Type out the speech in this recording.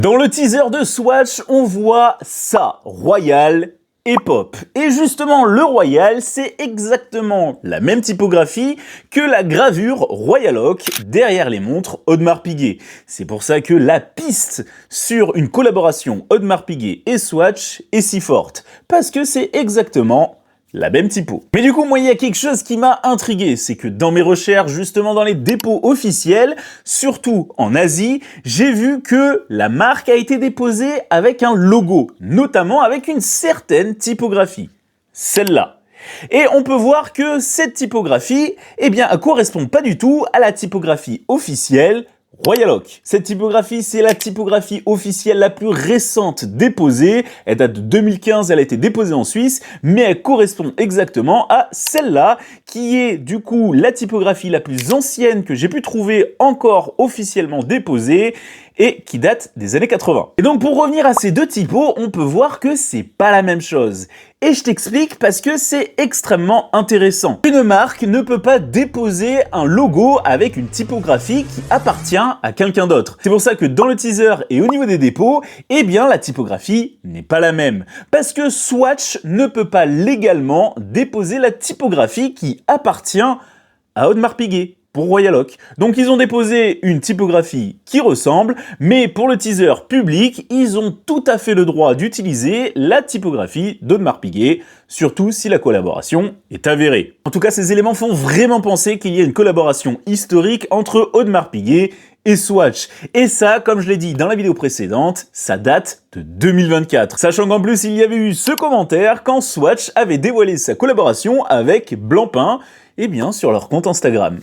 Dans le teaser de Swatch, on voit ça, Royal et Pop. Et justement, le Royal, c'est exactement la même typographie que la gravure Royal Oak derrière les montres Audemars Piguet. C'est pour ça que la piste sur une collaboration Audemars Piguet et Swatch est si forte. Parce que c'est exactement la même typo. Mais du coup, moi, il y a quelque chose qui m'a intrigué, c'est que dans mes recherches, justement dans les dépôts officiels, surtout en Asie, j'ai vu que la marque a été déposée avec un logo, notamment avec une certaine typographie. Celle-là. Et on peut voir que cette typographie, eh bien, elle correspond pas du tout à la typographie officielle Royal Oak. Cette typographie, c'est la typographie officielle la plus récente déposée. Elle date de 2015, elle a été déposée en Suisse, mais elle correspond exactement à celle-là, qui est du coup la typographie la plus ancienne que j'ai pu trouver encore officiellement déposée, et qui date des années 80. Et donc pour revenir à ces deux typos, on peut voir que c'est pas la même chose. Et je t'explique parce que c'est extrêmement intéressant. Une marque ne peut pas déposer un logo avec une typographie qui appartient à quelqu'un d'autre. C'est pour ça que dans le teaser et au niveau des dépôts, eh bien la typographie n'est pas la même. Parce que Swatch ne peut pas légalement déposer la typographie qui appartient à Audemars Piguet pour Royal Oak. Donc ils ont déposé une typographie qui ressemble, mais pour le teaser public, ils ont tout à fait le droit d'utiliser la typographie d'Audemars Piguet, surtout si la collaboration est avérée. En tout cas, ces éléments font vraiment penser qu'il y a une collaboration historique entre Audemars Piguet et Swatch. Et ça, comme je l'ai dit dans la vidéo précédente, ça date de 2024. Sachant qu'en plus, il y avait eu ce commentaire quand Swatch avait dévoilé sa collaboration avec Blancpain, eh bien sur leur compte Instagram.